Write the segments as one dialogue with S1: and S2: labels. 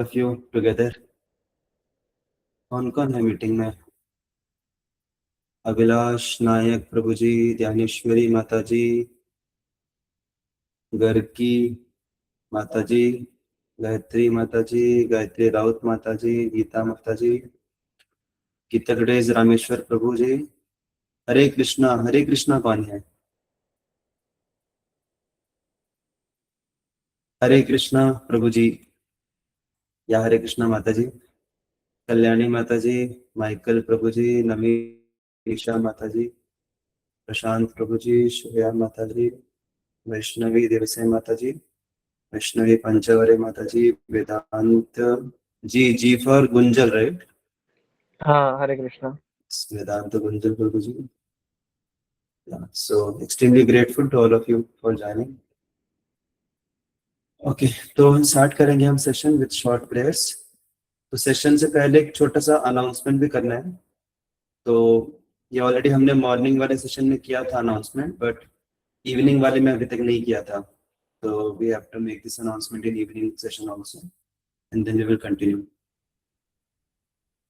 S1: Of you together. कौन कौन है मीटिंग में? अभिलाष नायक प्रभु जी, ध्यानेश्वरी माता जी, गर्गी माता जी, गायत्री माता जी, गायत्री राउत माता जी, गीता माता जी, गीता गणेश रामेश्वर प्रभु जी। हरे कृष्णा। हरे कृष्णा कौन है? हरे कृष्णा प्रभु जी या हरे कृष्णा माता जी। कल्याणी माता जी, माइकल प्रभु जी, नमीशा माता जी, प्रशांत प्रभु जी, श्रेया माता जी, वैष्णवी देवसे माता जी, वैष्णवी पंचवरे माता जी, वेदांत जी फॉर गुंजल, राइट?
S2: हाँ, हरे कृष्णा।
S1: वेदांत गुंजल प्रभु जी। So extremely grateful to all of you for joining. Okay, तो हम स्टार्ट करेंगे हम सेशन विद शॉर्ट प्रेयर्स। तो सेशन से पहले एक छोटा सा अनाउंसमेंट भी करना है। तो ये ऑलरेडी हमने मॉर्निंग वाले सेशन में किया था अनाउंसमेंट, बट इवनिंग वाले में अभी तक नहीं किया था। तो we have to make this announcement in evening session also and then we will continue.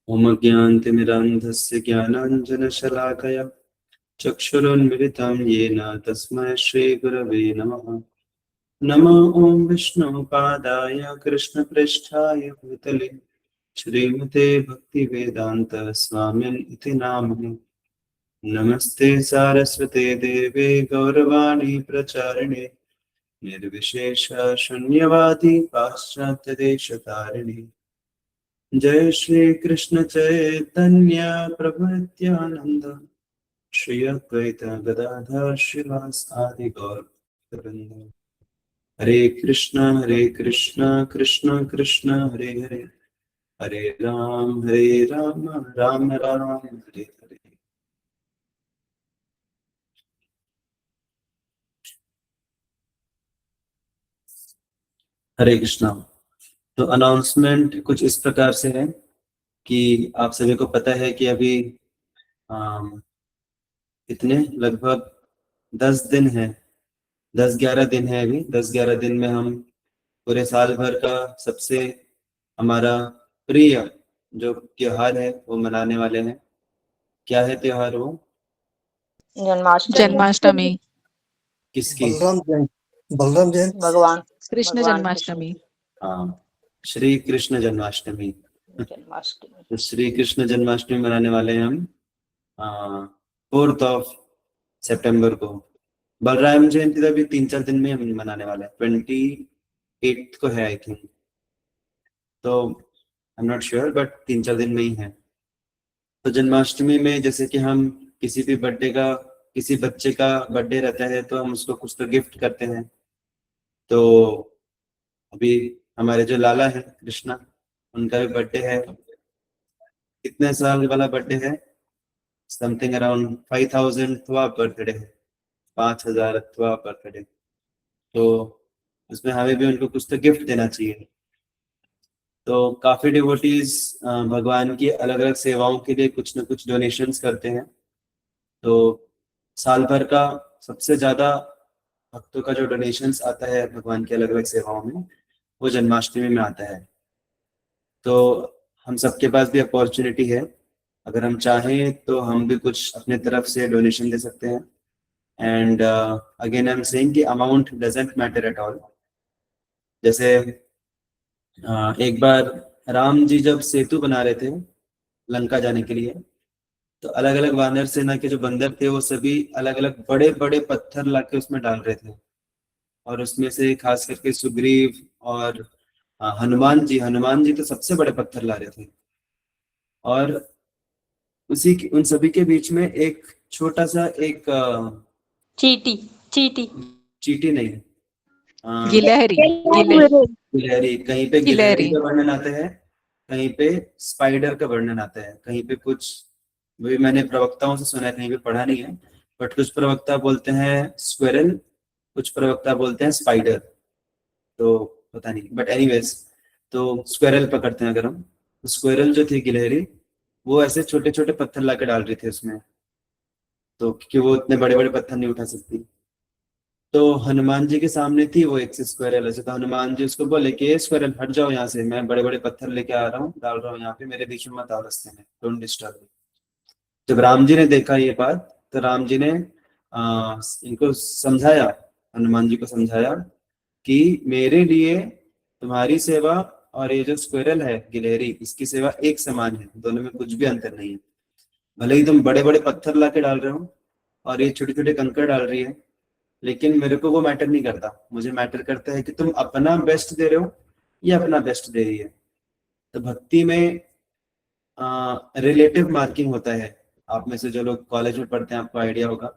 S1: ओम ज्ञानतिमिरान्धस्य ज्ञानाञ्जनशलाकया चक्षुरुन्मिलितं येन तस्मै श्रीगुरवे नमः। नमो ॐ विष्णुपादाय कृष्णप्रेष्ठाय भूतले श्रीमते भक्तिवेदान्त स्वामिन् इति नामिने। नमस्ते सारस्वते देवे गौरवाणी प्रचारिणे निर्विशेष शून्यवादी पाश्चात्यदेशतारिणे। जय श्री कृष्ण चैतन्य प्रभु नित्यानंद श्री अद्वैत गदाधर श्रीवासादि गौरवृंद। हरे कृष्ण कृष्ण कृष्ण हरे हरे, हरे राम राम राम हरे हरे। हरे कृष्णा। तो अनाउंसमेंट कुछ इस प्रकार से है कि आप सभी को पता है कि अभी कितने लगभग 10 दिन है, 10-11 दिन है। अभी 10-11 दिन में हम पूरे साल भर का सबसे हमारा प्रिय जो त्योहार है वो मनाने वाले हैं। क्या है त्योहार वो?
S3: जन्माष्टमी।
S1: किसकी?
S4: बलराम जयंती
S3: भगवान
S5: कृष्ण जन्माष्टमी।
S1: हाँ, श्री कृष्ण जन्माष्टमी।
S3: जन्माष्टमी।
S1: तो श्री कृष्ण जन्माष्टमी मनाने वाले हैं हम 4 सितंबर को। बलराम जयंती तो अभी 3-4 दिन में हम मनाने वाले हैं, 28 को है आई थिंक। तो I am not sure, but 3-4 दिन में ही है। तो जन्माष्टमी में जैसे कि हम किसी भी बर्थडे का, किसी बच्चे का बर्थडे रहता है तो हम उसको कुछ तो गिफ्ट करते हैं। तो अभी हमारे जो लाला है कृष्णा, उनका भी बर्थडे है। कितने साल वाला बर्थडे है? समथिंग अराउंड 5000वां बर्थडे है, 5000वां बर्थडे। तो उसमें हमें भी उनको कुछ तो गिफ्ट देना चाहिए। तो काफी डिवोटीज भगवान की अलग अलग सेवाओं के लिए कुछ न कुछ डोनेशंस करते हैं। तो साल भर का सबसे ज्यादा भक्तों का जो डोनेशंस आता है भगवान की अलग अलग सेवाओं में, वो जन्माष्टमी में आता है। तो हम सबके पास भी अपॉर्चुनिटी है, अगर हम चाहें तो हम भी कुछ अपने तरफ से डोनेशन दे सकते हैं। And again I am saying कि amount doesn't matter at all. जैसे एक बार राम जी जब सेतु बना रहे थे लंका जाने के लिए, तो अलग अलग वानर सेना के जो बंदर थे वो सभी अलग अलग बड़े बड़े पत्थर लाके उसमें डाल रहे थे। और उसमें से खास करके सुग्रीव और हनुमान जी तो सबसे बड़े पत्थर ला रहे थे। और उन सभी के बीच में एक छोटा सा एक
S3: चीटी।
S1: चींटी नहीं,
S5: गिलहरी।
S1: गिलहरी। कहीं पे गिलहरी
S5: गिलहरी।
S1: का वर्णन आता है, कहीं पे स्पाइडर का वर्णन आता है, कहीं पे कुछ, वही मैंने प्रवक्ताओं से सुना है, कहीं पे पढ़ा नहीं है। बट कुछ प्रवक्ता बोलते हैं स्क्वेरल, कुछ प्रवक्ता बोलते हैं स्पाइडर, तो पता नहीं, बट एनीवेज। तो स्क्वेरल पकड़ते हैं अगर हम, तो स्क्वेरल जो थी गिलहरी, वो ऐसे छोटे छोटे पत्थर लाके डाल रही थी उसमें। तो क्योंकि वो इतने बड़े बड़े पत्थर नहीं उठा सकती, तो हनुमान जी के सामने थी वो एक स्क्वायरल ऐसे, तो हनुमान जी उसको बोले कि स्क्वायरल हट जाओ यहाँ से, मैं बड़े बड़े पत्थर लेके आ रहा हूँ, डाल रहा हूँ यहाँ पे, मेरे बीच में मत आओ रास्ते में, डोंट डिस्टर्ब। जब राम जी ने देखा ये बात, तो राम जी ने इनको समझाया, हनुमान जी को समझाया कि मेरे लिए तुम्हारी सेवा और ये जो स्क्वायरल है गिलहरी, इसकी सेवा एक समान है, दोनों में कुछ भी अंतर नहीं है। भले ही तुम बड़े बड़े पत्थर ला के डाल रहे हो और ये छोटे छोटे कंकड़ डाल रही है, लेकिन मेरे को वो मैटर नहीं करता, मुझे मैटर करता है कि तुम अपना बेस्ट दे रहे हो या अपना बेस्ट दे रही है। तो भक्ति में रिलेटिव मार्किंग होता है। आप में से जो लोग कॉलेज में पढ़ते हैं आपको आइडिया होगा,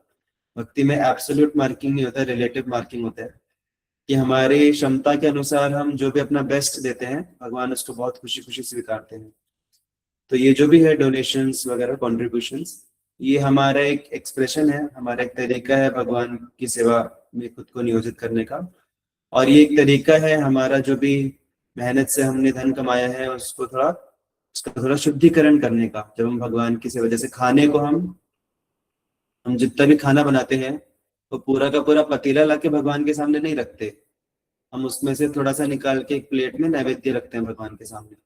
S1: भक्ति में एब्सोल्यूट मार्किंग नहीं होता है, रिलेटिव मार्किंग होता है कि हमारी क्षमता के अनुसार हम जो भी अपना बेस्ट देते हैं भगवान उसको बहुत खुशी खुशी स्वीकारते हैं। तो ये जो भी है डोनेशंस वगैरह कॉन्ट्रीब्यूशंस, ये हमारा एक एक्सप्रेशन है, हमारा एक तरीका है भगवान की सेवा में खुद को नियोजित करने का। और ये एक तरीका है हमारा जो भी मेहनत से हमने धन कमाया है उसको थोड़ा, उसका थोड़ा शुद्धिकरण करने का। जब हम भगवान की सेवा, जैसे खाने को हम जितना भी खाना बनाते हैं तो पूरा का पूरा पतीला लाके भगवान के सामने नहीं रखते, हम उसमें से थोड़ा सा निकाल के एक प्लेट में नैवेद्य रखते हैं भगवान के सामने।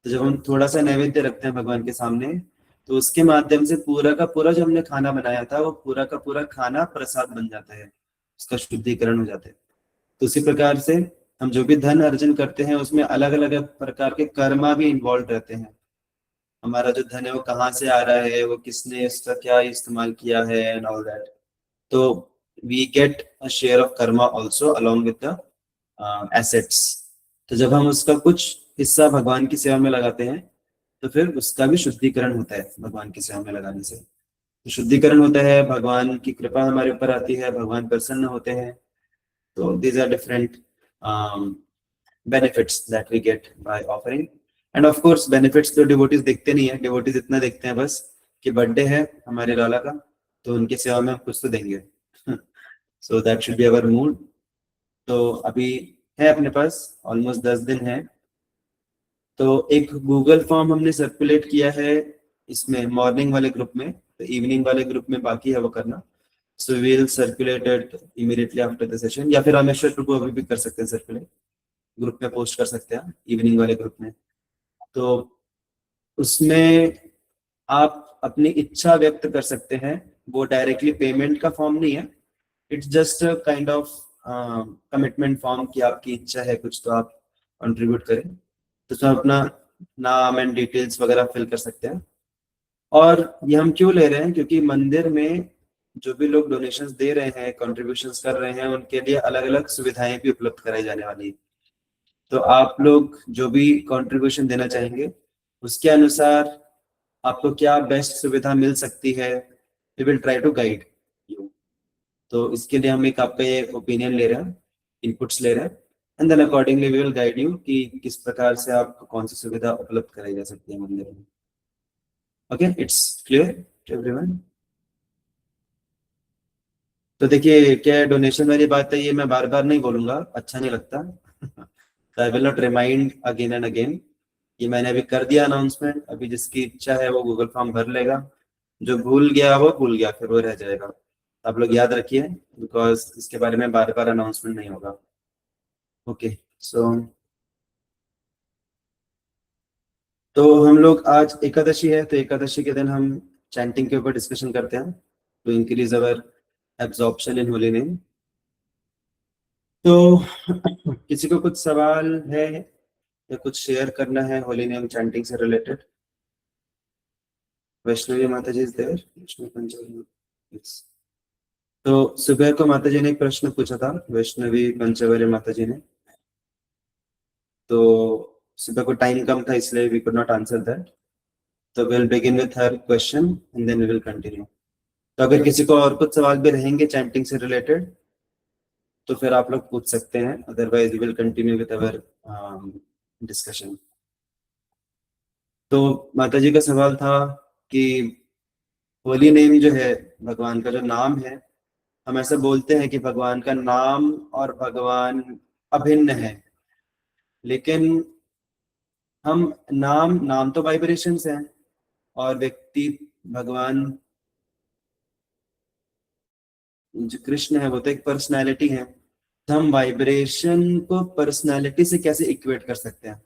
S1: तो जब हम थोड़ा सा नैवेद्य रखते हैं भगवान के सामने, तो उसके माध्यम से पूरा का पूरा जो हमने खाना बनाया था वो पूरा का पूरा खाना प्रसाद बन जाता है, उसका शुद्धिकरण हो जाता है। तो उसी प्रकार से हम जो भी धन अर्जन करते हैं उसमें अलग अलग प्रकार के कर्मा भी इन्वॉल्व रहते हैं। हमारा जो धन है वो कहाँ से आ रहा है, वो किसने इसका क्या इस्तेमाल किया है एंड ऑल दैट। तो we get a share of karma also along with the assets. तो जब हम उसका कुछ हिस्सा भगवान की सेवा में लगाते हैं तो फिर उसका भी शुद्धिकरण होता है भगवान की सेवा में लगाने से। तो शुद्धिकरण होता है, भगवान की कृपा हमारे ऊपर आती है, भगवान प्रसन्न होते हैं। तो these are different benefits that we get by offering. And of course benefits तो devotees देखते नहीं है, devotees इतना देखते हैं बस कि बर्थडे है हमारे लाला का तो उनकी सेवा में हम कुछ तो देंगे। So that should be our mood. तो अभी है अपने पास ऑलमोस्ट 10 दिन है। तो एक गूगल फॉर्म हमने सर्कुलेट किया है इसमें मॉर्निंग वाले ग्रुप में, तो इवनिंग वाले ग्रुप में बाकी है वो करना। So we will circulate it immediately after the session, या फिर रामेश्वर प्रभु अभी भी कर सकते हैं सर्कुलेट, ग्रुप में पोस्ट कर सकते हैं इवनिंग वाले ग्रुप में। तो उसमें आप अपनी इच्छा व्यक्त कर सकते हैं, वो डायरेक्टली पेमेंट का फॉर्म नहीं है, it's just kind of commitment form कि आपकी इच्छा है कुछ तो आप कंट्रीब्यूट करें। तो उसमें अपना नाम एंड डिटेल्स वगैरह फिल कर सकते हैं। और ये हम क्यों ले रहे हैं, क्योंकि मंदिर में जो भी लोग डोनेशंस दे रहे हैं, कंट्रीब्यूशंस कर रहे हैं, उनके लिए अलग अलग सुविधाएं भी उपलब्ध कराई जाने वाली है। तो आप लोग जो भी कंट्रीब्यूशन देना चाहेंगे उसके अनुसार आपको क्या बेस्ट सुविधा मिल सकती है, we will try to guide you. तो इसके लिए हम एक आपका ये ओपिनियन ले रहे हैं, इनपुट्स ले रहे हैं, and then accordingly we will guide you कि किस प्रकार से आपको कौन सी सुविधा उपलब्ध कराई जा सकती है मंदिर में। Okay, it's clear to everyone. तो देखिए क्या डोनेशन वाली बात है, ये मैं बार बार नहीं बोलूंगा, अच्छा नहीं लगता। I will not remind again and again, ये मैंने अभी कर दिया अनाउंसमेंट। अभी जिसकी इच्छा है वो गूगल फॉर्म भर लेगा, जो भूल गया वो भूल गया, फिर वो रह जाएगा। आप लोग याद रखिए, बिकॉज इसके बारे में बार बार अनाउंसमेंट नहीं होगा। ओके सो तो हम लोग आज एकादशी है, तो एकादशी के दिन हम चैंटिंग के ऊपर डिस्कशन करते हैं to increase our absorption in holy name. तो किसी को कुछ सवाल है या कुछ शेयर करना है होली नेम चैंटिंग से related? Vaishnavi Mata ji is there, Vaishnavi Panchavati. तो सुबह को माता जी ने एक प्रश्न पूछा था, वैष्णवी पंचवटी माता जी ने, तो सुबह को टाइम कम था इसलिए we could not answer that. तो will begin with her question and then we will continue. तो अगर किसी को और कुछ सवाल भी रहेंगे चैंटिंग से रिलेटेड तो फिर आप लोग पूछ सकते हैं, otherwise we will continue with our discussion. तो माता जी का सवाल था कि होली नेम जो है, भगवान का जो नाम है, हम ऐसा बोलते हैं कि भगवान का नाम और भगवान अभिन्न है, लेकिन हम नाम नाम तो वाइब्रेशंस हैं और व्यक्ति भगवान जो कृष्ण है वो तो एक पर्सनैलिटी है, तो हम वाइब्रेशन को पर्सनैलिटी से कैसे इक्वेट कर सकते हैं?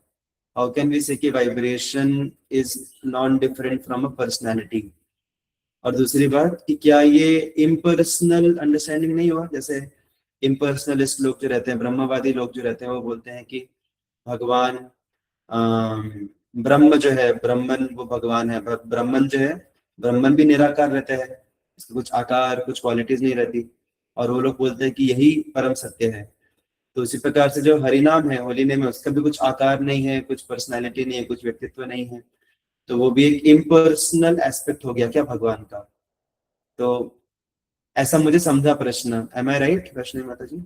S1: हाउ कैन वी से कि vibration is non different from a personality? और दूसरी बात कि क्या ये इम्पर्सनल अंडरस्टैंडिंग नहीं हुआ? जैसे इम्पर्सनलिस्ट लोग जो रहते हैं, ब्रह्मवादी लोग जो रहते हैं, वो बोलते हैं कि भगवान ब्रह्म जो है, ब्रह्मन वो भगवान है, पर ब्रह्मन जो है, ब्रह्मन भी निराकार रहते हैं, इसके कुछ आकार कुछ क्वालिटीज नहीं रहती, और वो लोग बोलते हैं कि यही परम सत्य है। तो इसी प्रकार से जो हरिनाम है, होली नेम है, उसका भी कुछ आकार नहीं है, कुछ पर्सनैलिटी नहीं है, कुछ व्यक्तित्व नहीं है, तो वो भी एक इम्पर्सनल एस्पेक्ट हो गया क्या भगवान का? तो ऐसा मुझे समझा प्रश्न। एम आई राइट वैष्णवी माता जी?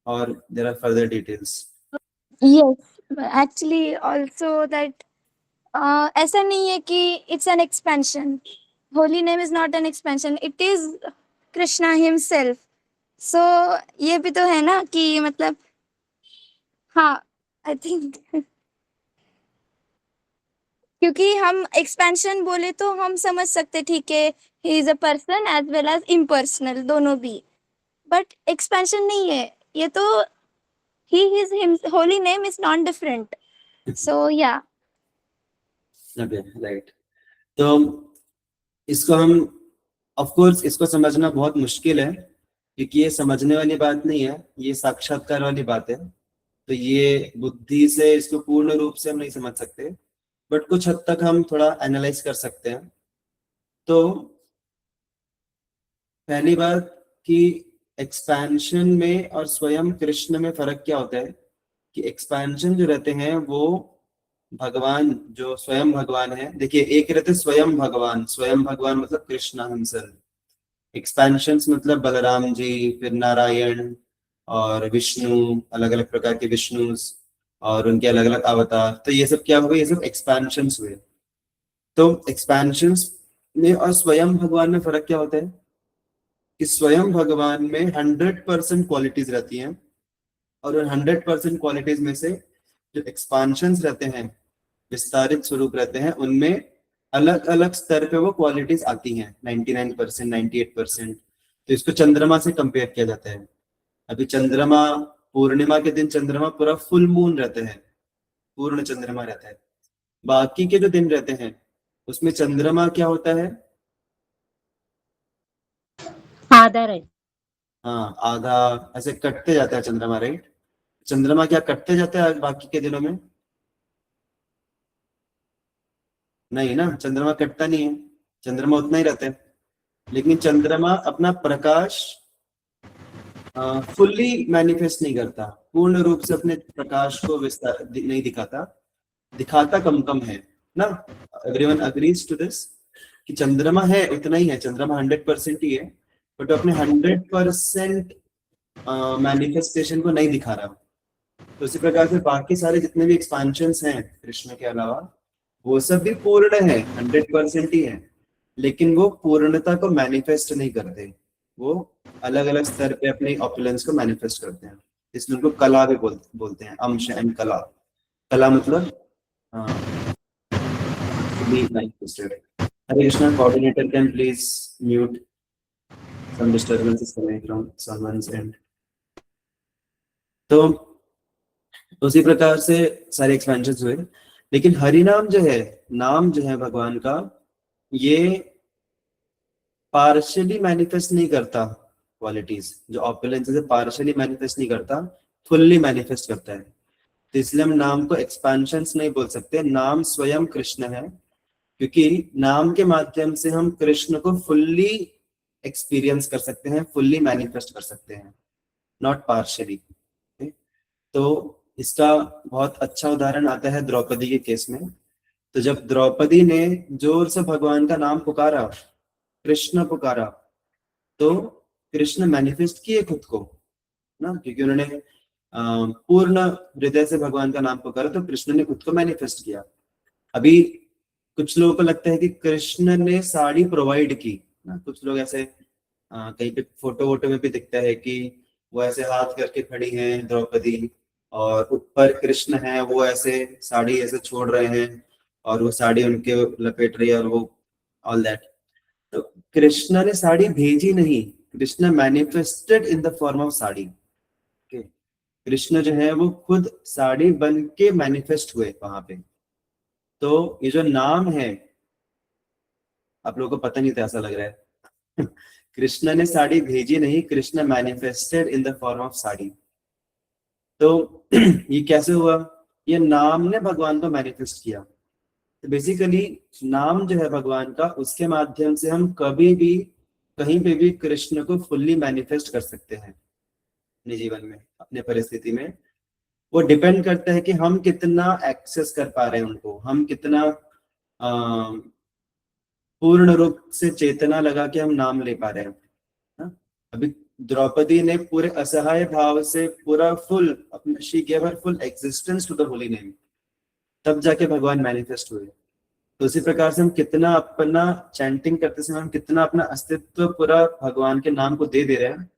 S1: और there are further details.
S6: Yes, actually also that ऐसा नहीं है कि it's an expansion. Holy name is not an expansion. It is Krishna himself. So ये भी तो है ना कि मतलब हाँ I think क्योंकि हम एक्सपेंशन बोले तो हम समझ सकते ठीक है, he is a person as well as impersonal, दोनों भी, बट एक्सपेंशन नहीं है ये तो, he is him, holy name is non different, so yeah
S1: right. तो इसको हम ऑफ कोर्स इसको समझना बहुत मुश्किल है, क्योंकि ये समझने वाली बात नहीं है, ये साक्षात्कार वाली बात है। तो ये बुद्धि से इसको पूर्ण रूप से हम नहीं समझ सकते, बट कुछ हद तक हम थोड़ा एनालाइज कर सकते हैं। तो पहली बात कि एक्सपेंशन में और स्वयं कृष्ण में फर्क क्या होता है, कि एक्सपेंशन जो रहते हैं वो भगवान, जो स्वयं भगवान है, देखिए एक रहते स्वयं भगवान, स्वयं भगवान मतलब कृष्णा हिमसेल्फ। एक्सपेंशंस मतलब बलराम जी, फिर नारायण और विष्णु, अलग अलग प्रकार के विष्णुस और उनके अलग अलग अवतार, तो ये सब क्या हुए? ये सब एक्सपेंशंस हुए। तो एक्सपेंशंस में और स्वयं भगवान में फर्क क्या होता है, कि स्वयं भगवान में 100% क्वालिटीज रहती हैं, और उन 100% क्वालिटीज में से जो एक्सपेंशंस रहते हैं, विस्तारित स्वरूप रहते हैं, उनमें अलग अलग स्तर पे वो क्वालिटीज आती हैं, 99%, 98%। तो इसको चंद्रमा से कंपेयर किया जाता है। अभी चंद्रमा, पूर्णिमा के दिन चंद्रमा पूरा फुल मून रहते हैं, पूर्ण चंद्रमा रहता है। बाकी के जो दिन रहते हैं उसमें चंद्रमा क्या होता है?
S3: आधा राइट।
S1: हाँ, आधा ऐसे कटते जाता है चंद्रमा, राइट? चंद्रमा क्या कटते जाता है बाकी के दिनों में? नहीं ना, चंद्रमा कटता नहीं है, चंद्रमा उतना ही रहता है। लेकिन चंद्रमा अपना प्रकाश फुल्ली मैनिफेस्ट नहीं करता, पूर्ण रूप से अपने प्रकाश को विस्तार नहीं दिखाता, दिखाता कम कम है ना। एवरीवन अग्रीज टू दिस कि चंद्रमा है उतना ही है, चंद्रमा 100% ही है, बट अपने 100% मैनिफेस्टेशन को नहीं दिखा रहा। तो उसी प्रकार से बाकी सारे जितने भी एक्सपेंशंस हैं कृष्ण के अलावा, वो सब भी पूर्ण है, 100% ही है, लेकिन वो पूर्णता को मैनिफेस्ट नहीं करते, वो अलग अलग स्तर पे अपने ऑपुलेंस को मैनिफेस्ट करते हैं। इसलिए उनको कला भी बोलते हैं, अंश एंड कला। कला मतलब Hare Krishna. Coordinator can please mute, some disturbance is coming from someone's end। तो उसी प्रकार से सारे एक्सपेंशंस हुए। लेकिन हरिनाम जो है, नाम जो है भगवान का, ये पार्शियली मैनिफेस्ट नहीं करता क्वालिटीज, जो ऑपुलेंस है पार्शियली मैनिफेस्ट नहीं करता, फुल्ली मैनिफेस्ट करता है। तो इसलिए हम नाम को एक्सपेंशंस नहीं बोल सकते, नाम स्वयं कृष्ण है, क्योंकि नाम के माध्यम से हम कृष्ण को फुल्ली एक्सपीरियंस कर सकते हैं, फुल्ली मैनिफेस्ट कर सकते हैं, नॉट पार्शियली। तो इसका बहुत अच्छा उदाहरण आता है द्रौपदी के केस में। तो जब द्रौपदी ने जोर से भगवान का नाम पुकारा, कृष्ण पुकारा, तो कृष्ण मैनिफेस्ट किए खुद को ना, क्योंकि उन्होंने पूर्ण हृदय से भगवान का नाम पुकारा, तो कृष्ण ने खुद को मैनिफेस्ट किया। अभी कुछ लोगों को लगता है कि कृष्ण ने साड़ी प्रोवाइड की ना, कुछ लोग ऐसे कहीं पे फोटो वोटो में भी दिखता है कि वो ऐसे हाथ करके खड़ी हैं द्रौपदी, और ऊपर कृष्ण है, वो ऐसे साड़ी ऐसे छोड़ रहे हैं और वो साड़ी उनके लपेट रही है, और वो ऑल दैट। तो कृष्ण ने साड़ी भेजी नहीं, Krishna manifested in the form of sari. Krishna जो है वो खुद साड़ी बन के मैनिफेस्ट हुए वहां पे। तो ये जो नाम है, आप लोगों को पता नहीं था, ऐसा लग रहा है कृष्ण ने साड़ी भेजी नहीं, Krishna manifested in the form of sari. तो ये कैसे हुआ? ये नाम ने भगवान को मैनिफेस्ट किया। तो बेसिकली नाम जो है भगवान का, उसके माध्यम से हम कभी भी कहीं पे भी कृष्ण को फुल्ली मैनिफेस्ट कर सकते हैं अपने जीवन में, अपने परिस्थिति में। वो डिपेंड करता है कि हम कितना एक्सेस कर पा रहे हैं उनको, हम कितना पूर्ण रूप से चेतना लगा के हम नाम ले पा रहे हैं। हाँ? अभी द्रौपदी ने पूरे असहाय भाव से पूरा फुल अपने, she give her full existence to the holy name, तब जाके भगवान मैनिफेस्ट हुए। तो उसी प्रकार से हम कितना अपना चैंटिंग करते समय हम कितना अपना अस्तित्व पूरा भगवान के नाम को दे दे रहे हैं,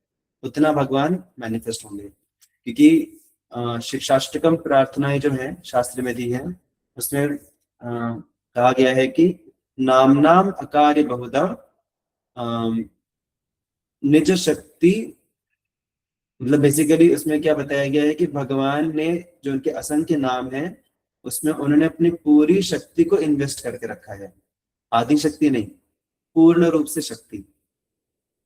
S1: उतना भगवान मैनिफेस्ट होंगे। क्योंकि शिक्षाष्टकम प्रार्थनाएं जो है शास्त्र में दी है, उसमें कहा गया है कि नाम नाम अकार्य बहुधा निज शक्ति, मतलब बेसिकली उसमें क्या बताया गया है कि भगवान ने जो उनके असंख्य नाम है उसमें उन्होंने अपनी पूरी शक्ति को इन्वेस्ट करके रखा है, आदि शक्ति नहीं, पूर्ण रूप से शक्ति।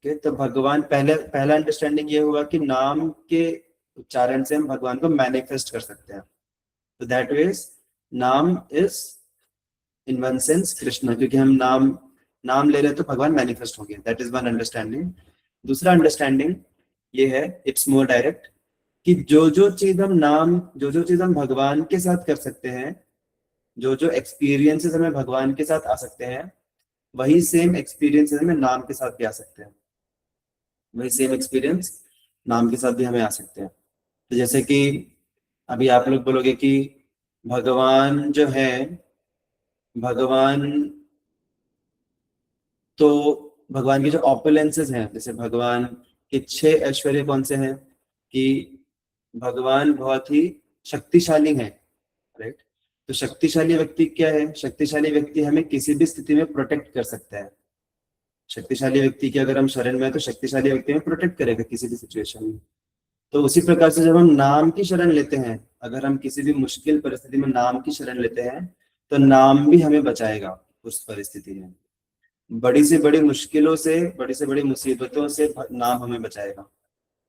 S1: तो भगवान, पहला अंडरस्टैंडिंग ये हुआ कि नाम के उच्चारण से हम भगवान को मैनिफेस्ट कर सकते हैं। तो दैट मीन्स नाम is in one sense Krishna, क्योंकि हम नाम ले रहे तो भगवान मैनिफेस्ट होंगे। That is one understanding. दूसरा अंडरस्टैंडिंग ये है, इट्स मोर डायरेक्ट, कि जो चीज हम भगवान के साथ कर सकते हैं, जो एक्सपीरियंसेस हमें भगवान के साथ आ सकते हैं, वही सेम एक्सपीरियंसेस हमें नाम के साथ भी आ सकते हैं, वही सेम एक्सपीरियंस नाम के साथ भी हमें आ सकते हैं। तो जैसे कि अभी आप लोग बोलोगे कि भगवान जो है, भगवान की जो ऑपुलेंसेस हैं, जैसे भगवान के 6 ऐश्वर्य कौन से हैं, कि भगवान बहुत ही शक्तिशाली हैं, राइट। तो शक्तिशाली व्यक्ति क्या है? शक्तिशाली व्यक्ति हमें किसी भी स्थिति में प्रोटेक्ट कर सकता है। शक्तिशाली व्यक्ति की अगर हम शरण में है तो शक्तिशाली व्यक्ति हमें प्रोटेक्ट करेगा किसी भी सिचुएशन में। तो उसी प्रकार से जब हम नाम की शरण लेते हैं, अगर हम किसी भी मुश्किल परिस्थिति में नाम की शरण लेते हैं, तो नाम भी हमें बचाएगा उस परिस्थिति में। बड़ी से बड़ी मुश्किलों से, बड़ी से बड़ी मुसीबतों से नाम हमें बचाएगा।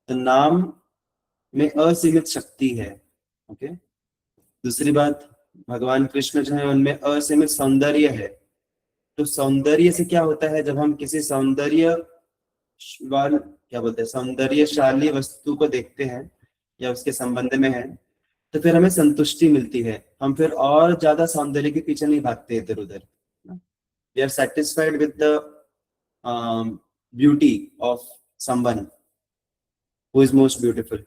S1: तो नाम में असीमित शक्ति है। ओके। दूसरी बात, भगवान कृष्ण जो है उनमें असीमित सौंदर्य है। तो सौंदर्य से क्या होता है, जब हम किसी सौंदर्यशाली वस्तु को देखते हैं या उसके संबंध में है, तो फिर हमें संतुष्टि मिलती है, हम फिर और ज्यादा सौंदर्य के पीछे नहीं भागते इधर उधर। We are satisfied with the beauty of someone who is most beautiful.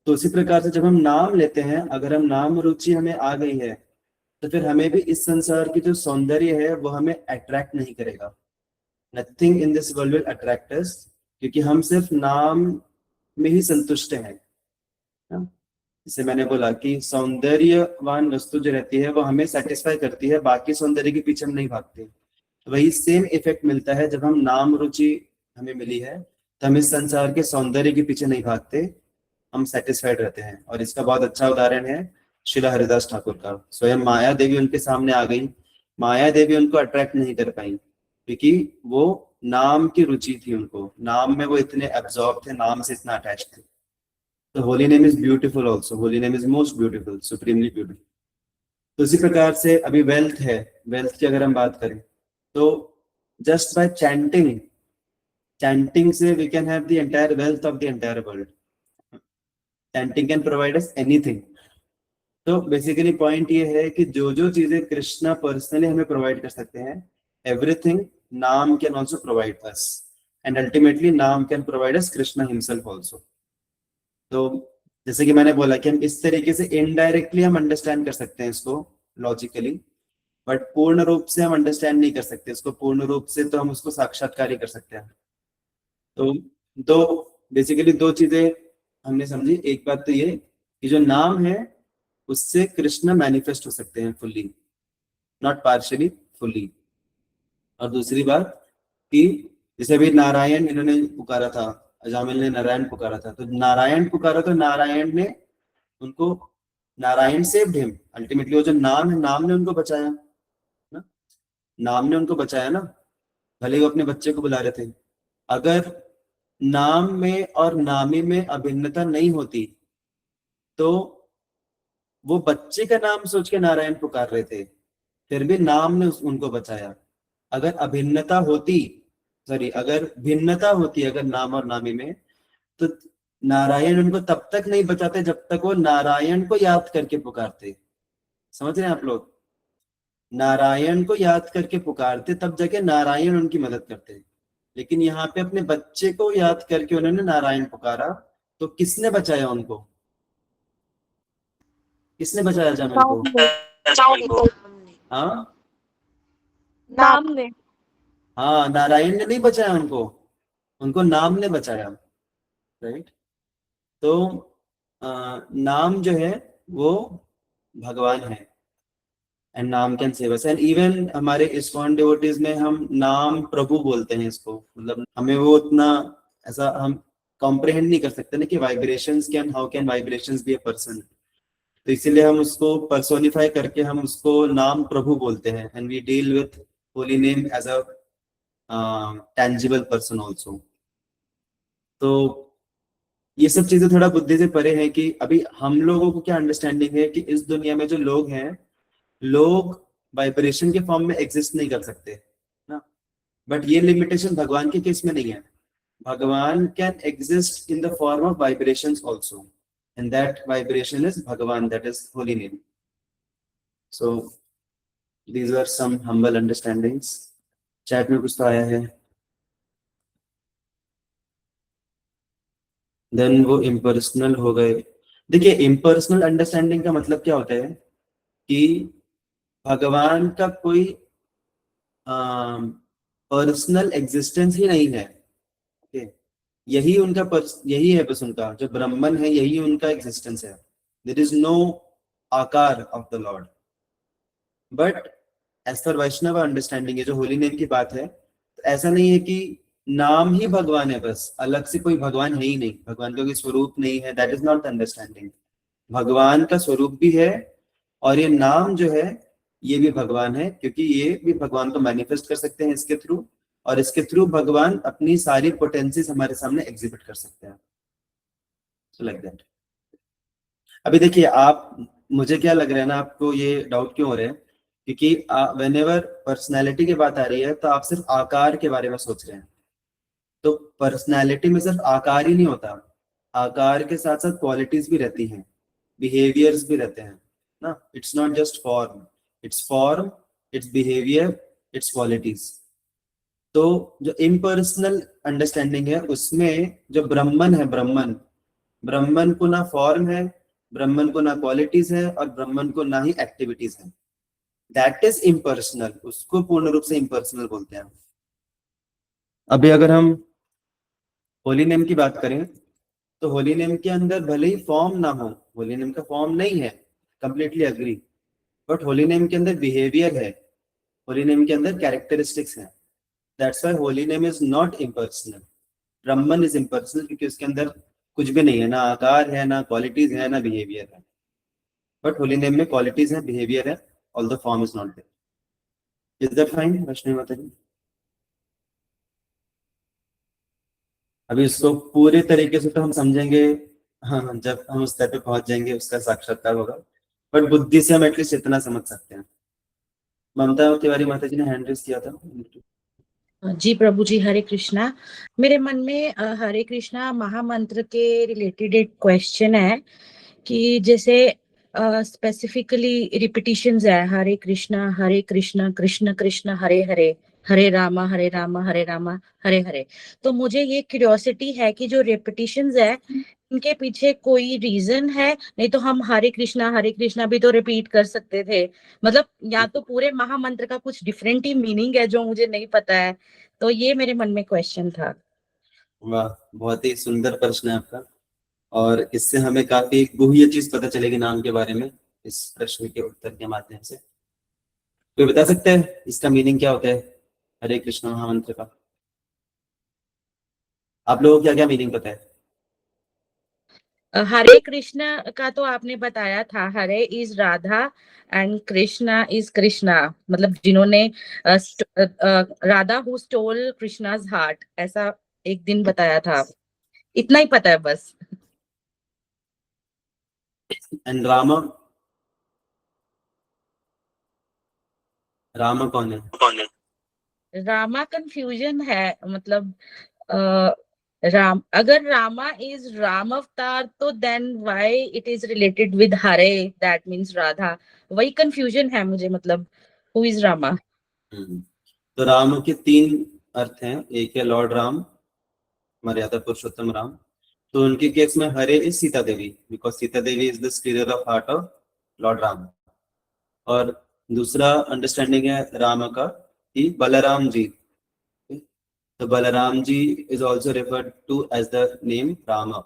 S1: तो उसी प्रकार से जब हम नाम लेते हैं, अगर हम नाम रुचि हमें आ गई है, तो फिर हमें भी इस संसार की जो सौंदर्य है वो हमें अट्रैक्ट नहीं करेगा। Nothing in this world will attract us, क्योंकि हम सिर्फ नाम में ही संतुष्ट हैं। जैसे मैंने बोला कि सौंदर्यवान वस्तु जो रहती है वो हमें सेटिस्फाई करती है, बाकी सौंदर्य के पीछे हम नहीं भागते। तो वही सेम इफेक्ट मिलता है जब हम नाम रुचि हमें मिली है, तो हम इस संसार के सौंदर्य के पीछे नहीं भागते, हम सेटिस्फाइड रहते हैं। और इसका बहुत अच्छा उदाहरण है श्रीला हरिदास ठाकुर का। स्वयं माया देवी उनके सामने आ गई, माया देवी उनको अट्रैक्ट नहीं कर पाई, क्योंकि वो नाम की रुचि थी उनको, नाम में वो इतने एब्जॉर्ब थे, नाम से इतना अटैच थे। तो Holi name is beautiful also, Holi name is most beautiful, supremely beautiful. तो इसी प्रकार से अभी वेल्थ है, वेल्थ की अगर हम बात करें तो जस्ट बाय चैंटिंग से we can have the entire wealth of the entire world. Chanting can provide us anything. तो बेसिकली पॉइंट ये है कि जो चीजें कृष्णा पर्सनली हमें प्रोवाइड कर सकते हैं, everything naam can also provide us, and ultimately naam can provide us Krishna himself also. तो जैसे कि मैंने बोला कि हम इस तरीके से इनडायरेक्टली हम अंडरस्टैंड कर सकते हैं इसको लॉजिकली, बट पूर्ण रूप से हम अंडरस्टैंड नहीं कर सकते इसको पूर्ण रूप से, तो हम उसको साक्षात्कार ही कर सकते हैं। तो बेसिकली दो चीजें हमने समझी। एक बात तो ये कि जो नाम है उससे कृष्ण मैनिफेस्ट हो सकते हैं फुल्ली, नॉट पार्शियली, फुल्ली। और दूसरी बात कि जैसे अभी नारायण इन्होंने पुकारा था, अजामिल ने नारायण पुकारा था, तो नारायण पुकारा तो नारायण ने उनको, नारायण सेव्ड हिम अल्टीमेटली। वो जो नाम है, नाम ने उनको बचाया ना, नाम ने उनको बचाया ना, भले ही वो अपने बच्चे को बुला रहे थे। अगर नाम में और नामी में अभिन्नता नहीं होती तो वो बच्चे का नाम सोच के नारायण पुकार रहे थे, फिर भी नाम ने उनको बचाया। अगर अभिन्नता होती, सॉरी अगर भिन्नता होती अगर नाम और नामी में, तो नारायण उनको तब तक नहीं बचाते जब तक वो नारायण को याद करके पुकारते। समझ रहे हैं आप लोग? नारायण को याद करके पुकारते तब जाके नारायण उनकी मदद करते। लेकिन यहाँ पे अपने बच्चे को याद करके उन्होंने नारायण पुकारा, तो किसने बचाया उनको? किसने बचाया जामिल को? हाँ
S6: नाम ने।
S1: हाँ, नारायण ने नहीं बचाया उनको, उनको नाम ने बचाया, राइट। तो नाम जो है वो भगवान है, एंड नाम can save us. And even हमारे इस्कॉन डिवोटीज में हम नाम प्रभु बोलते हैं इसको, मतलब हमें वो उतना ऐसा हम कॉम्प्रिहेंड नहीं कर सकते ना कि vibrations can, how can vibrations be a person. तो इसीलिए हम उसको पर्सोनिफाई करके हम उसको नाम प्रभु बोलते हैं, and we deal with holy name as a tangible person also। तो ये सब चीजें थोड़ा बुद्धि से परे है कि अभी हम लोगों को क्या अंडरस्टैंडिंग है कि इस दुनिया में जो लोग हैं, लोग वाइब्रेशन के फॉर्म में एग्जिस्ट नहीं कर सकते ना, बट ये लिमिटेशन भगवान के केस में नहीं है। Bhagwan can exist in the form of vibrations also, and that vibration is Bhagwan, that is holy name. So these are some humble understandings. Chat में कुछ तो आया है। देन वो इम्पर्सनल हो गए। देखिए, इम्पर्सनल अंडरस्टैंडिंग का मतलब क्या होता है कि भगवान का कोई पर्सनल एग्जिस्टेंस ही नहीं है। okay? यही उनका यही है बस, उनका जो ब्रह्मन है यही उनका एग्जिस्टेंस है। देयर इज नो आकार of the lord. But as per Vaishnava understanding, ये जो होली नेम की बात है, तो ऐसा नहीं है कि नाम ही भगवान है, बस अलग से कोई भगवान है ही नहीं, भगवान का कोई स्वरूप नहीं है। That is not understanding. भगवान का स्वरूप भी है, और ये नाम जो है ये भी भगवान है, क्योंकि ये भी भगवान को मैनिफेस्ट कर सकते हैं इसके थ्रू, और इसके थ्रू भगवान अपनी सारी पोटेंसीज हमारे सामने एग्जिबिट कर सकते हैं। So like that. अभी देखिए, आप, मुझे क्या लग रहा है ना, आपको ये डाउट क्यों हो रहे हैं, क्योंकि व्हेनेवर पर्सनैलिटी की बात आ रही है तो आप सिर्फ आकार के बारे में सोच रहे हैं। तो पर्सनैलिटी में सिर्फ आकार ही नहीं होता, आकार के साथ साथ क्वालिटीज भी रहती हैं, बिहेवियर्स भी रहते हैं ना। It's not just form, it's form, it's behaviour, it's qualities. तो जो इम्पर्सनल अंडरस्टैंडिंग है उसमें जो ब्रह्मन है, ब्रह्मन को ना फॉर्म है, ब्रह्मन को ना क्वालिटीज है, और ब्रह्मन को ना ही एक्टिविटीज है। दैट इज इम्पर्सनल, उसको पूर्ण रूप से इम्पर्सनल बोलते हैं। अभी अगर हम होली नेम की बात करें तो होली नेम के अंदर भले ही फॉर्म ना हो, होली नेम का फॉर्म नहीं है, completely agree, but holy name के अंदर बिहेवियर है, होली नेम के अंदर कैरेक्टरिस्टिक्स हैं। That's why Holi name is not impersonal. Brahman is impersonal क्योंकि उसके अंदर कुछ भी नहीं है, ना आकार है, ना क्वालिटीज है, ना बिहेवियर है। बट होली नेम में क्वालिटीज है, बिहेवियर है, all the form is not there. Is that fine Vaishnavi Mata ji? अभी इसको पूरे तरीके से तो हम समझेंगे, हाँ, जब हम उस स्तर पे पहुंच जाएंगे उसका साक्षात्कार होगा, बट बुद्धि से हम एटलीस्ट इतना समझ सकते हैं। ममता तिवारी माता जी ने हैंड रेज किया था।
S7: जी प्रभु जी, हरे कृष्णा। मेरे मन में हरे कृष्णा महामंत्र के रिलेटेड एक क्वेश्चन है कि जैसे स्पेसिफिकली रिपीटिशंस है, हरे कृष्णा कृष्ण कृष्ण हरे हरे, हरे रामा हरे रामा हरे हरे। तो मुझे ये क्यूरियोसिटी है कि जो रिपीटिशंस है इनके पीछे कोई रीजन है? नहीं तो हम हरे कृष्णा भी तो रिपीट कर सकते थे। मतलब या तो पूरे महामंत्र का कुछ डिफरेंट ही मीनिंग है जो मुझे नहीं पता है। तो ये मेरे मन में क्वेश्चन था।
S1: वाह, बहुत ही सुंदर प्रश्न है आपका, और इससे हमें काफी गुह्य चीज पता चलेगी नाम के बारे में इस प्रश्न के उत्तर के माध्यम से। कोई बता सकते हैं इसका मीनिंग क्या होता है हरे कृष्ण महामंत्र का? आप लोगों को क्या क्या मीनिंग पता है?
S7: हरे कृष्ण का तो आपने बताया था, Hare is Radha and Krishna is Krishna, मतलब जिन्होंने Radha who stole Krishna's heart, ऐसा एक दिन बताया था। इतना ही पता है बस।
S1: एंड रामा, रामा कौन है?
S7: रामा कंफ्यूजन है, मतलब राम, अगर रामा इज राम अवतार तो then why it is related with Hare, that means Radha. वही कंफ्यूजन है मुझे, मतलब हु इज रामा।
S1: तो राम के 3 अर्थ हैं। एक है लॉर्ड राम, मर्यादा पुरुषोत्तम राम। तो उनके केस में Hare is Sita Devi, because Sita Devi is the stealer of heart of lord Ram. और दूसरा अंडरस्टैंडिंग है राम का कि बलराम जी, तो Balram ji is also referred to as the name Rama,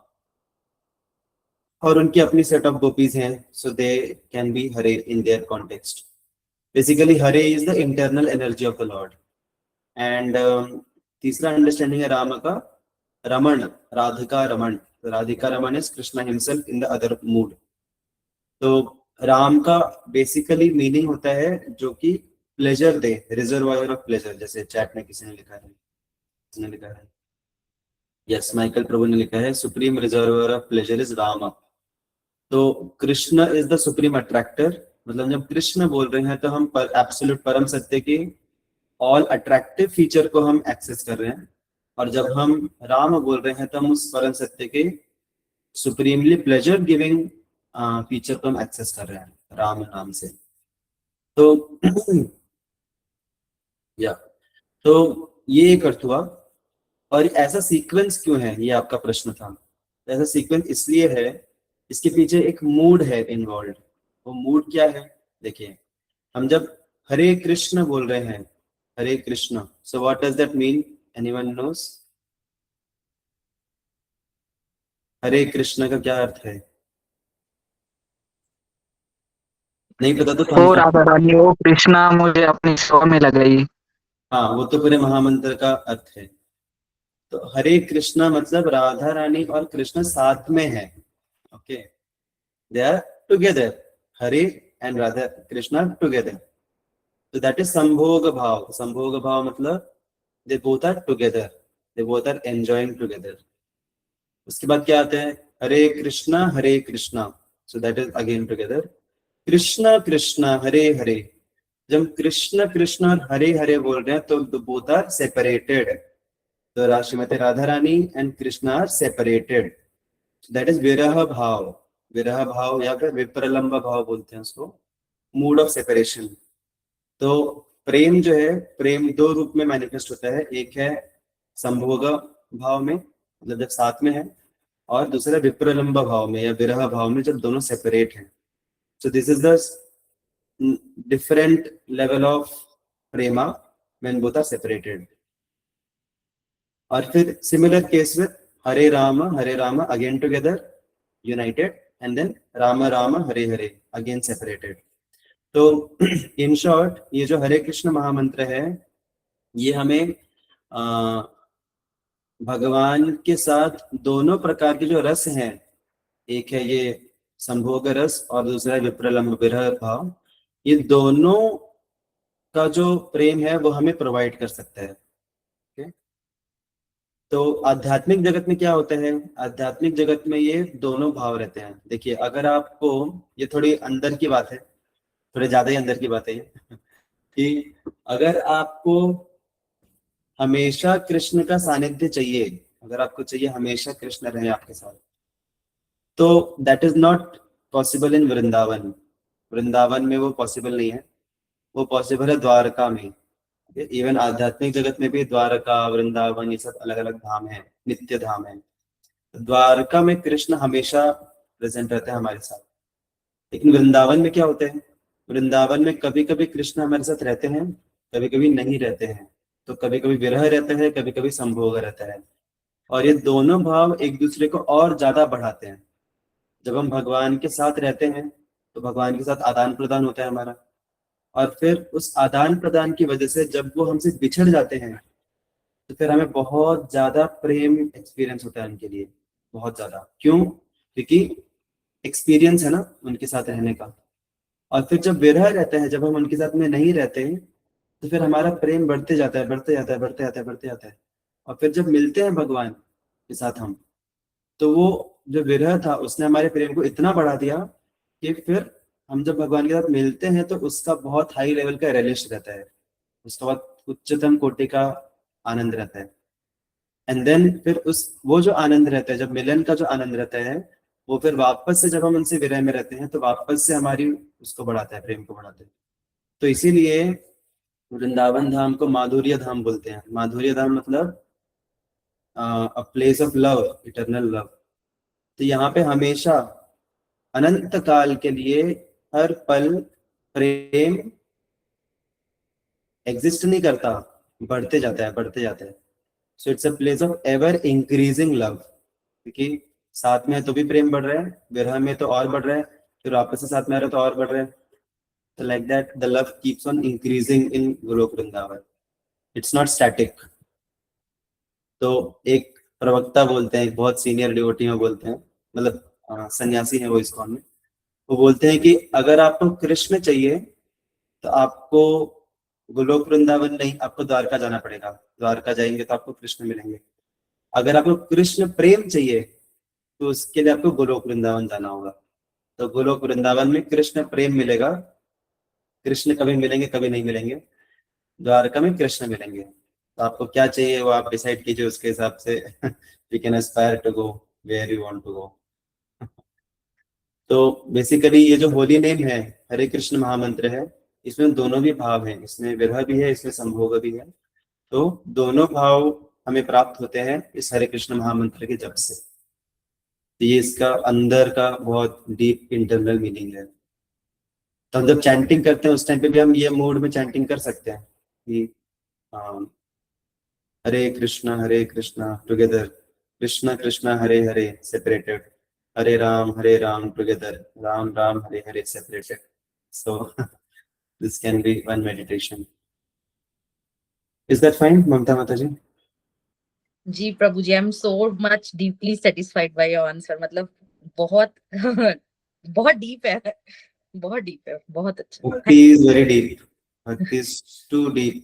S1: और उनकी अपनी सेट ऑफ गोपीज हैं, so they can be Hare in their context. Basically Hare is the internal energy of the lord. And तीसरा अंडरस्टैंडिंग है राम का Raman, Radhika Raman. Radhika Raman is Krishna himself in the other mood. तो राम का basically meaning होता है जो कि प्लेजर दे, रिजर्वायर ऑफ प्लेजर। जैसे चैट में किसी ने लिखा है, किसने लिखा है? यस, माइकल प्रभु ने लिखा है, supreme reservoir of pleasure is Ram. तो Krishna is the supreme attractor. मतलब जब कृष्ण बोल रहे हैं तो हम एब्सोल्यूट परम सत्य की ऑल अट्रैक्टिव फीचर को हम एक्सेस कर रहे हैं, और जब हम राम बोल रहे हैं तो हम उस परम सत्य के सुप्रीमली प्लेजर गिविंग फीचर को हम एक्सेस कर रहे हैं राम नाम से। तो या तो ये एक अर्थ हुआ। और ऐसा सीक्वेंस क्यों है, ये आपका प्रश्न था। ऐसा सीक्वेंस इसलिए है, इसके पीछे एक मूड है इन्वॉल्व। वो मूड क्या है? देखिए, हम जब हरे कृष्ण बोल रहे हैं, Hare Krishna, so what does that mean? Anyone knows? Hare Krishna का क्या अर्थ है? नहीं पता तो
S2: ओ राधा रानी, ओ कृष्णा मुझे अपनी सेवा में लगाई।
S1: हाँ, वो तो पूरे महामंत्र का अर्थ है। तो हरे कृष्णा मतलब राधा रानी और कृष्ण साथ में है। Okay, they are together, Hare and Radha Krishna together. तो दैट इज संभोग भाव। संभोग भाव मतलब they both are together, they both are enjoying together. उसके बाद क्या आता है? Hare Krishna, so that is again together. Krishna Krishna Hare Hare. जब कृष्ण कृष्ण और हरे हरे बोल रहे हैं तो बोथ आर सेपरेटेड। तो Shrimati Radha Rani and Krishna are separated, that is virah bhav. विरह भाव या फिर विप्रलंब भाव बोलते हैं उसको, मूड ऑफ सेपरेशन। तो प्रेम जो है, प्रेम 2 रूप में मैनिफेस्ट होता है। एक है संभोग भाव में, मतलब जब साथ में है, और दूसरा विप्रलंब भाव में या विरह भाव में, जब दोनों सेपरेट हैं। So this is the different level of prema when both are separated. और फिर similar case with Hare Ram again together united, and then Ram Hare Hare again separated. तो in short, ये जो हरे कृष्ण महामंत्र है, ये हमें भगवान के साथ दोनों प्रकार के जो रस हैं, एक है ये संभोग रस और दूसरा है विप्रलंब विरह भाव, ये दोनों का जो प्रेम है वो हमें प्रोवाइड कर सकता है। okay? तो आध्यात्मिक जगत में क्या होता है? आध्यात्मिक जगत में ये दोनों भाव रहते हैं। देखिए, अगर आपको, ये थोड़ी अंदर की बात है, थोड़े ज्यादा ही अंदर की बात है ये, कि अगर आपको हमेशा कृष्ण का सानिध्य चाहिए, अगर आपको चाहिए हमेशा कृष्ण रहे आपके साथ, तो that is not possible in Vrindavan. Vrindavan में वो पॉसिबल नहीं है, वो पॉसिबल है द्वारका में। इवन आध्यात्मिक जगत में भी द्वारका, वृंदावन, ये सब अलग अलग धाम है, नित्य धाम है। द्वारका में कृष्ण हमेशा प्रेजेंट रहते हैं हमारे साथ। लेकिन वृंदावन में क्या होते हैं? वृंदावन में कभी कभी कृष्ण हमारे साथ रहते हैं, कभी कभी नहीं रहते हैं। तो कभी कभी विरह रहता है, कभी कभी संभोग रहता है। और ये दोनों भाव एक दूसरे को और ज्यादा बढ़ाते हैं। जब हम भगवान के साथ रहते हैं तो भगवान के साथ आदान प्रदान होता है हमारा, और फिर उस आदान प्रदान की वजह से जब वो हमसे बिछड़ जाते हैं तो फिर हमें बहुत ज्यादा प्रेम एक्सपीरियंस होता है उनके लिए, बहुत ज्यादा। क्यों? क्योंकि एक्सपीरियंस है ना उनके साथ रहने का। और फिर जब विरह रहता है, जब हम उनके साथ में नहीं रहते हैं, तो फिर हमारा प्रेम बढ़ते जाता है, बढ़ते जाता है, बढ़ते जाता है, बढ़ते जाता है। और फिर जब मिलते हैं भगवान के साथ हम, तो वो जो विरह था उसने हमारे प्रेम को इतना बढ़ा दिया कि फिर हम जब भगवान के साथ मिलते हैं तो उसका बहुत हाई लेवल का रिलिश रहता है, उसका बहुत उच्चतम कोटि का आनंद रहता है। एंड देन फिर वो जो आनंद रहता है, जब मिलन का जो आनंद रहता है, वो फिर वापस से जब हम उनसे विरह में रहते हैं तो वापस से हमारी उसको बढ़ाता है, प्रेम को बढ़ाता है। तो इसीलिए वृंदावन धाम को माधुर्य धाम बोलते हैं। माधुर्य धाम मतलब a place of love, eternal love. तो यहाँ पे हमेशा अनंत काल के लिए हर पल प्रेम एग्जिस्ट नहीं करता, बढ़ते जाता है, बढ़ते जाता है। So it's a place of ever increasing love, क्योंकि साथ में है तो भी प्रेम बढ़ रहा है, विरह में तो और बढ़ रहा है, फिर वापस से साथ में आ रहा है तो और बढ़ रहा है। तो like that the love keeps on increasing in Golok Vrindavan, it's not static. तो एक प्रवक्ता बोलते हैं, एक बहुत सीनियर डिवोटी में बोलते हैं, मतलब सन्यासी है वो इस्कॉन में, वो बोलते हैं कि अगर आपको कृष्ण चाहिए तो आपको गोलोक वृंदावन नहीं, आपको द्वारका जाना पड़ेगा। द्वारका जाएंगे तो आपको कृष्ण मिलेंगे। अगर आपको कृष्ण प्रेम चाहिए तो उसके लिए आपको गोलोक वृंदावन जाना होगा। तो गोलोक वृंदावन में कृष्ण प्रेम मिलेगा, कृष्ण कभी मिलेंगे कभी नहीं मिलेंगे, द्वारका में कृष्ण मिलेंगे। तो आपको क्या चाहिए वो आप डिसाइड कीजिए, उसके हिसाब से you can aspire to go where you want to go. तो बेसिकली ये जो होली नेम है, हरे कृष्ण महामंत्र है, इसमें दोनों भी भाव हैं, इसमें विरह भी है, इसमें संभोग भी है। तो दोनों भाव हमें प्राप्त होते हैं इस हरे कृष्ण महामंत्र के जप से। तो ये इसका अंदर का बहुत डीप इंटरनल मीनिंग है। तो हम जब चैंटिंग करते हैं उस टाइम पे भी हम ये मोड में चैंटिंग कर सकते हैं कि Hare Krishna together, Krishna Krishna Hare Hare separated, Hare Ram together, Ram Ram Hare Hare separated. So this can be one meditation. Is that fine Mamta Mata ji?
S7: जी Prabhu ji, I am so much deeply satisfied by your answer. मतलब बहुत बहुत डीप है, बहुत डीप है, बहुत अच्छा।
S1: भक्ति इज वेरी डीप, भक्ति इज टू डीप।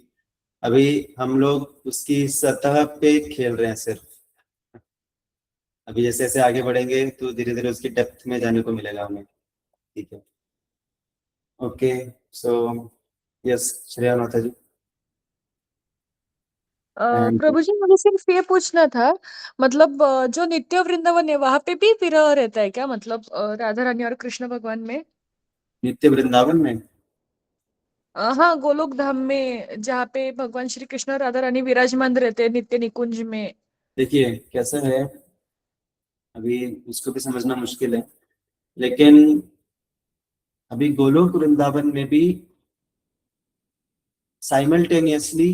S1: अभी हम लोग उसकी सतह पे खेल रहे हैं सिर्फ। अभी जैसे जैसे आगे बढ़ेंगे तो धीरे धीरे उसकी डेप्थ में जाने को मिलेगा हमें। ठीक है, ओके। सो यस श्रेया माता जी। And-
S5: प्रभु जी, मुझे सिर्फ ये पूछना था, मतलब जो नित्य वृंदावन है वहां पे भी विरह रहता है क्या? मतलब राधा रानी और कृष्ण भगवान में?
S1: नित्य वृंदावन में
S5: हाँ, गोलोक धाम में जहाँ पे भगवान श्री कृष्ण और राधा रानी विराजमान रहते हैं नित्य निकुंज में।
S1: देखिए कैसा है, अभी उसको भी समझना मुश्किल है, लेकिन अभी गोलोक वृंदावन में भी साइमल्टेनियसली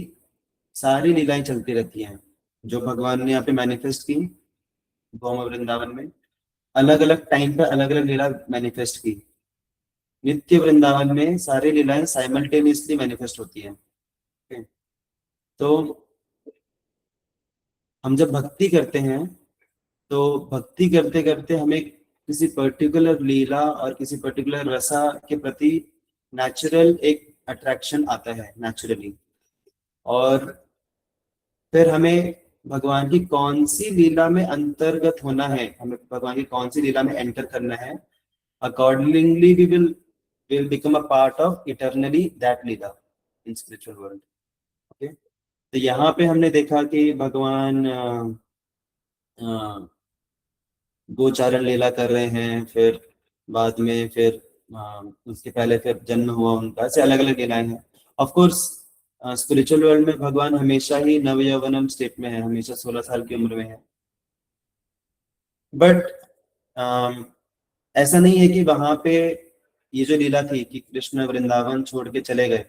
S1: सारी लीलाएं चलती रहती हैं जो भगवान ने यहाँ पे मैनिफेस्ट की गोम वृंदावन में। अलग अलग टाइम पे अलग अलग लीला मैनिफेस्ट की। नित्य वृंदावन में सारी लीलाएं साइमल्टेनियसली मैनिफेस्ट होती हैं। Okay? तो हम जब भक्ति करते हैं तो भक्ति करते करते हमें किसी पर्टिकुलर लीला और किसी पर्टिकुलर रसा के प्रति नेचुरल एक अट्रैक्शन आता है नेचुरली। और फिर हमें भगवान की कौन सी लीला में अंतर्गत होना है, हमें भगवान की कौन सी लीला में एंटर करना है, accordingly we will become a part of eternally that lila in spiritual world. Okay, तो यहाँ पे हमने देखा कि भगवान गोचारण लीला कर रहे हैं, फिर बाद में फिर उसके पहले फिर जन्म हुआ उनका, ऐसे अलग अलग लीलाएं हैं। ऑफ कोर्स स्पिरिचुअल वर्ल्ड में भगवान हमेशा ही नवयौवनम स्टेट में है, हमेशा 16 साल की उम्र में है। बट ऐसा नहीं है कि वहां पे ये जो लीला थी कि कृष्ण वृंदावन छोड़ के चले गए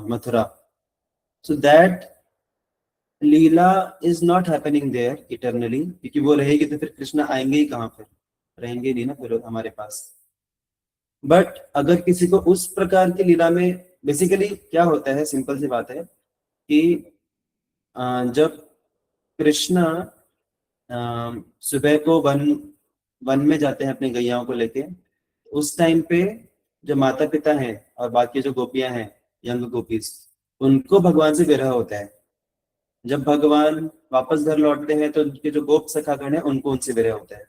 S1: Mathura, so that lila is not happening there eternally, क्योंकि वो रहेगी तो फिर कृष्ण आएंगे ही कहाँ, फिर रहेंगे नहीं ना फिर हमारे पास। बट अगर किसी को उस प्रकार की लीला में, बेसिकली क्या होता है, सिंपल सी बात है कि जब कृष्ण सुबह को वन में जाते हैं अपनी गैयाओं को लेके, उस टाइम पे जो माता पिता हैं और बाकी जो गोपियां हैं, यंग गोपीज, उनको भगवान से विरह होता है। जब भगवान वापस घर लौटते हैं तो उनके जो गोप सखागण है उनको उनसे विरह होता है।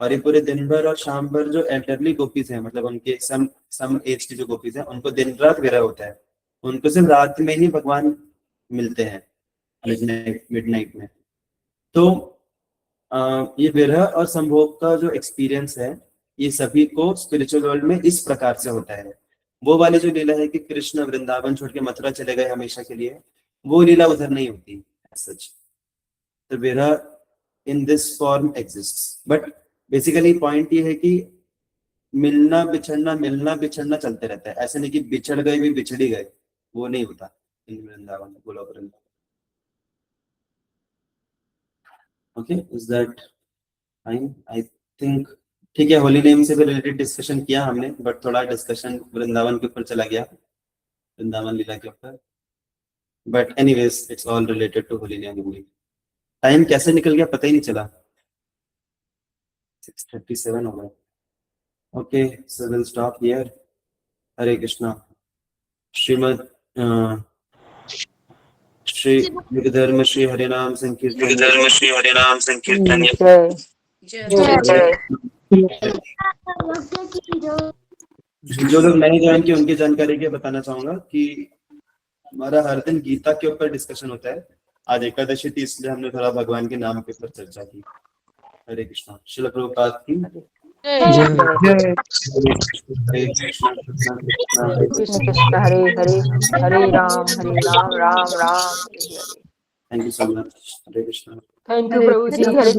S1: और ये पूरे दिन भर और शाम भर जो एल्डरली गोपीज हैं, मतलब उनके सम एज की जो गोपीज हैं, उनको दिन रात विरह होता है। उनको सिर्फ रात में ही भगवान मिलते हैं, मिडनाइट में। तो ये विरह और संभोग का जो एक्सपीरियंस है, ये सभी को स्पिरिचुअल वर्ल्ड में इस प्रकार से होता है। वो वाली जो लीला है कि कृष्ण वृंदावन छोड़ के मथुरा चले गए हमेशा के लिए, वो लीला उधर नहीं होती सच। तो विरह in this form exists, but basically point ये है कि मिलना बिछड़ना चलते रहता है। ऐसे नहीं कि बिछड़ गए भी बिछड़ ही गए, वो नहीं होता in Vrindavan, Golok Vrindavan. Okay, is that fine? I think ठीक है। होली नेम से भी रिलेटेड डिस्कशन किया हमने, बट थोड़ा डिस्कशन वृंदावन के ऊपर चला गया, वृंदावन लीला के ऊपर। But anyways it's all related to holy name only. Time कैसे निकल गया पता ही नहीं चला, 6:37 हो गया। Okay, so will stop here. Hare Krishna. Shrimad Shri धर्म श्री हरिनाम संकीर्तन जो लोग नए ज्वाइन किए उनकी जानकारी के बताना चाहूंगा कि हमारा हर दिन गीता के ऊपर डिस्कशन होता है। आज एकादशी थी इसलिए हमने थोड़ा भगवान के नाम के ऊपर चर्चा की। हरे कृष्णा। श्रील प्रभुपाद की
S8: Krishna Krishna Hare Hare Hare Ram Ram Ram Hare Hare.
S1: Thank you so much. Hare Krishna.
S8: Thank you Prabhu ji. Hare